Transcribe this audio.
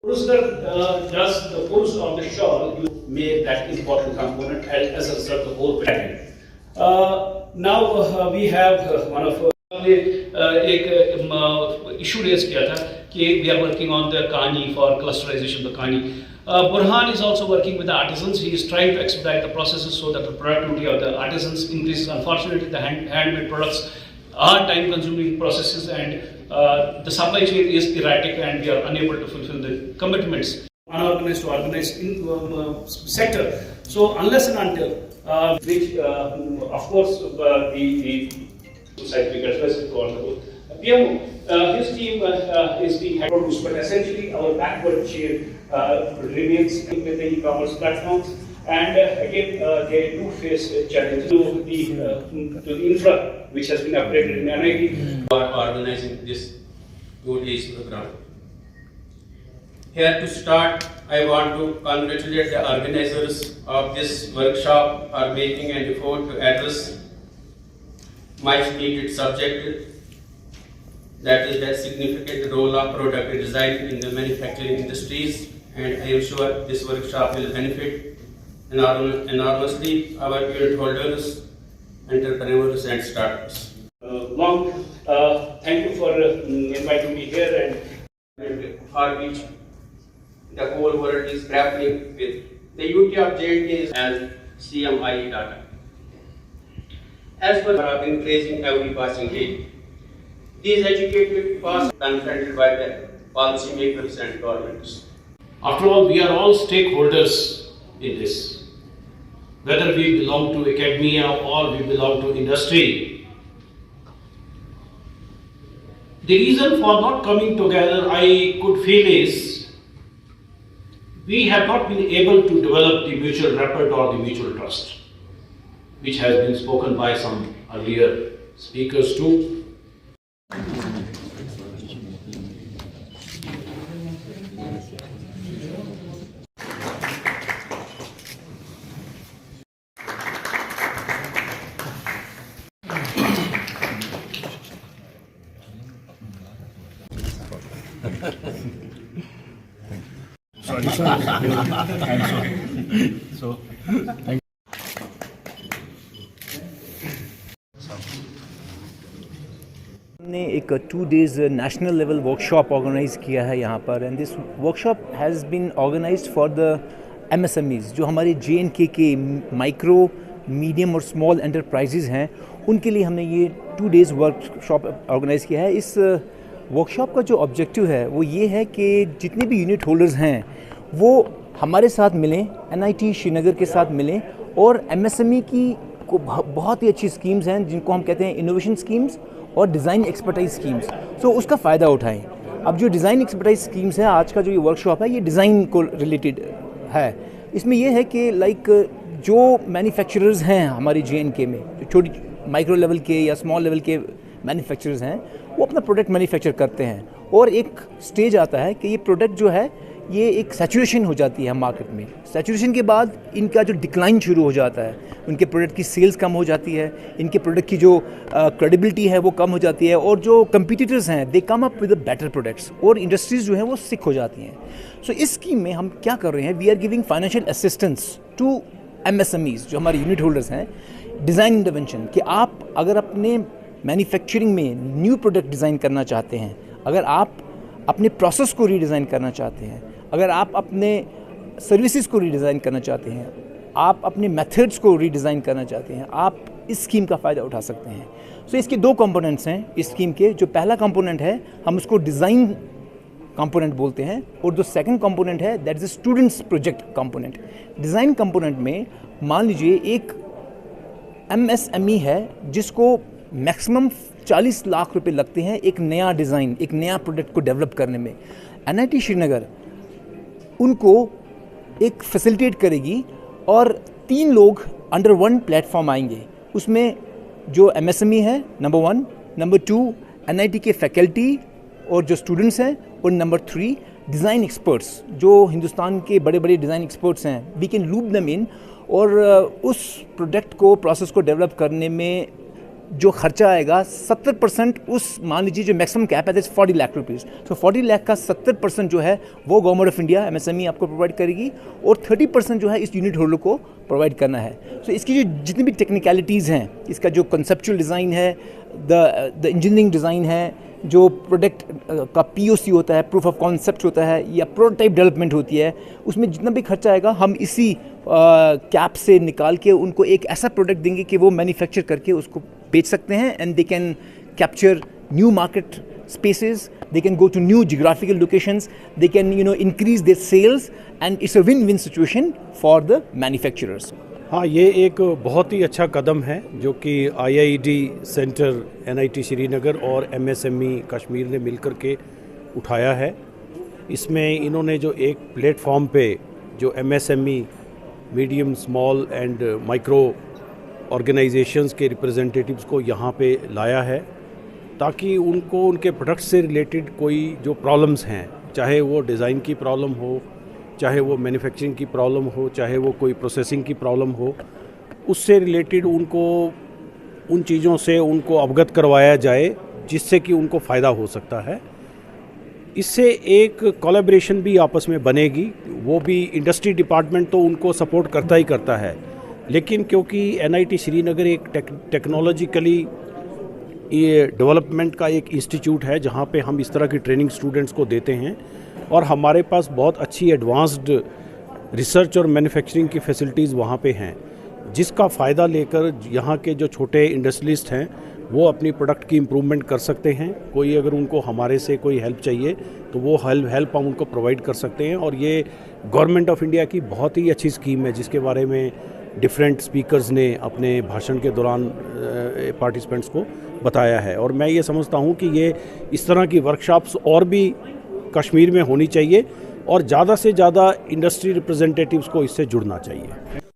Does the pulse of the shawl you make that important component as a result of the whole pattern. Now we have one of एक issue raise किया था कि we are working on the Kani for clusterization of the Kani. Burhan is also working with the artisans. He is trying to expedite the processes so that the productivity of the artisans increases. Unfortunately, the handmade products are time-consuming processes, and the supply chain is erratic, and we are unable to fulfill the commitments. Unorganized to organized sector. So unless and until, which of course the certificate specific or PMO, his team is the head produce, but essentially our backward chain remains with the e-commerce platforms. And again, they do face challenges to the infra, which has been upgraded in NIT. For organizing this 2 days program. Here to start, I want to congratulate the organizers of this workshop for making an effort to address much needed subject, that is the significant role of product design in the manufacturing industries, and I am sure this workshop will benefit enormously our unit holders, entrepreneurs and startups. Thank you for inviting me here, and for which the whole world is grappling with. The UT of J&K is as CMIE data. As well have been increasing every passing day. These educated pass are benefited by the policymakers and governments. After all, we are all stakeholders in this. Whether we belong to academia or we belong to industry. The reason for not coming together, I could feel, is we have not been able to develop the mutual rapport or the mutual trust, which has been spoken by some earlier speakers too. Sorry. I'm sorry. So, thank you. हमने एक 2 days national level workshop organise किया है यहाँ पर, and this workshop has been organised for the MSMEs, जो हमारे JNK के micro, medium और स्मॉल एंटरप्राइजेज़ हैं, उनके लिए हमने ये 2 days वर्कशॉप ऑर्गेनाइज़ किया है। इस वर्कशॉप का जो ऑब्जेक्टिव है वो ये है कि जितने भी यूनिट होल्डर्स हैं वो हमारे साथ मिलें, NIT श्रीनगर के साथ मिलें, और MSME की को बहुत ही अच्छी स्कीम्स हैं जिनको हम कहते हैं इनोवेशन स्कीम्स और डिज़ाइन एक्सपर्टाइज स्कीम्स, तो उसका फ़ायदा उठाएं। अब जो डिज़ाइन एक्सपर्टाइज स्कीम्स है, आज का जो ये वर्कशॉप है ये डिज़ाइन को रिलेटेड है। इसमें यह है कि लाइक जो मैन्युफैक्चरर्स हैं हमारे JNK में, जो छोटी माइक्रो लेवल के या स्मॉल लेवल के मैन्युफैक्चरर्स हैं, वो अपना प्रोडक्ट मैन्युफैक्चर करते हैं, और एक स्टेज आता है कि ये प्रोडक्ट जो है ये एक सैचुरेशन हो जाती है मार्केट में। सैचुरेशन के बाद इनका जो डिक्लाइन शुरू हो जाता है, उनके प्रोडक्ट की सेल्स कम हो जाती है, इनके प्रोडक्ट की जो क्रेडिबिलिटी है वो कम हो जाती है, और जो कंपटीटर्स हैं they come up with better products, और इंडस्ट्रीज़ जो हैं वो सिक हो जाती हैं। सो इस स्कीम में हम क्या कर रहे हैं, we are giving financial assistance to MSMEs, जो हमारे यूनिट होल्डर्स हैं, डिज़ाइन इंटरवेंशन, कि आप अगर अपने मैन्युफैक्चरिंग में न्यू प्रोडक्ट डिज़ाइन करना चाहते हैं, अगर आप अपने प्रोसेस को रीडिज़ाइन करना चाहते हैं, अगर आप अपने सर्विसेज को रीडिज़ाइन करना चाहते हैं, आप अपने मेथड्स को रीडिज़ाइन करना चाहते हैं, आप इस स्कीम का फ़ायदा उठा सकते हैं। सो इसके 2 कंपोनेंट्स हैं इस स्कीम के। जो पहला कंपोनेंट है हम उसको डिज़ाइन कंपोनेंट बोलते हैं, और जो सेकंड कंपोनेंट है that is a students project component. Design component में मान लीजिए एक MSME है जिसको मैक्सिमम 40 लाख रुपए लगते हैं एक नया डिज़ाइन, एक नया प्रोडक्ट को डेवलप करने में। NIT श्रीनगर उनको एक फैसिलिटेट करेगी, और 3 लोग अंडर 1 प्लेटफॉर्म आएंगे। उसमें जो MSME है नंबर 1, नंबर 2 NIT के फैकल्टी और जो स्टूडेंट्स हैं, और नंबर 3 डिज़ाइन एक्सपर्ट्स, जो हिंदुस्तान के बड़े बड़े डिज़ाइन एक्सपर्ट्स हैं। We can loop them in, और उस प्रोडक्ट को, प्रोसेस को डेवलप करने में जो खर्चा आएगा 70% उस मान लीजिए जो मैक्सिमम कैप है दैट्स 40 लाख रुपीज़, तो 40 लाख का 70% जो है वो गवर्नमेंट ऑफ इंडिया MSME आपको प्रोवाइड करेगी और 30% जो है इस यूनिट होल्डर को प्रोवाइड करना है। तो इसकी जो जितनी भी टेक्निकलिटीज़ हैं, इसका जो कंसेप्चुअल डिज़ाइन है, द इंजीनियरिंग डिज़ाइन है, जो प्रोडक्ट का POC होता है, प्रूफ ऑफ कॉन्सेप्ट होता है, या प्रोटोटाइप डेवलपमेंट होती है, उसमें जितना भी खर्चा आएगा हम इसी कैप से निकाल के उनको एक ऐसा प्रोडक्ट देंगे कि वो मैन्युफैक्चर करके उसको बेच सकते हैं and they can capture new market spaces, they can go to new geographical locations, they can increase their sales and it's a win-win situation for the manufacturers. हाँ, ये एक बहुत ही अच्छा कदम है जो कि IIED सेंटर NIT श्रीनगर और MSME कश्मीर ने मिलकर के उठाया है। इसमें इन्होंने जो एक प्लेटफॉर्म पे जो MSME medium small and micro organisations के रिप्रेजेंटेटिव्स को यहाँ पे लाया है ताकि उनको उनके प्रोडक्ट से रिलेटेड कोई जो प्रॉब्लम्स हैं, चाहे वो डिज़ाइन की प्रॉब्लम हो, चाहे वो मैन्युफैक्चरिंग की प्रॉब्लम हो, चाहे वो कोई प्रोसेसिंग की प्रॉब्लम हो, उससे रिलेटेड उनको उन चीज़ों से उनको अवगत करवाया जाए जिससे कि उनको फ़ायदा हो सकता है। इससे एक कोलैबोरेशन भी आपस में बनेगी। वो भी इंडस्ट्री डिपार्टमेंट तो उनको सपोर्ट करता ही करता है, लेकिन क्योंकि NIT श्रीनगर एक टेक्नोलॉजिकली ये डेवलपमेंट का एक इंस्टीट्यूट है जहाँ पे हम इस तरह की ट्रेनिंग स्टूडेंट्स को देते हैं और हमारे पास बहुत अच्छी एडवांस्ड रिसर्च और मैन्युफैक्चरिंग की फैसिलिटीज़ वहाँ पे हैं, जिसका फ़ायदा लेकर यहाँ के जो छोटे इंडस्ट्रियलिस्ट हैं वो अपनी प्रोडक्ट की इम्प्रूवमेंट कर सकते हैं। कोई अगर उनको हमारे से कोई हेल्प चाहिए तो वो हेल्प हम उनको प्रोवाइड कर सकते हैं। और ये गवर्नमेंट ऑफ इंडिया की बहुत ही अच्छी स्कीम है जिसके बारे में डिफरेंट स्पीकर्स ने अपने भाषण के दौरान पार्टिसिपेंट्स को बताया है। और मैं ये समझता हूँ कि ये इस तरह की वर्कशॉप्स और भी कश्मीर में होनी चाहिए और ज़्यादा से ज़्यादा इंडस्ट्री रिप्रेजेंटेटिव्स को इससे जुड़ना चाहिए।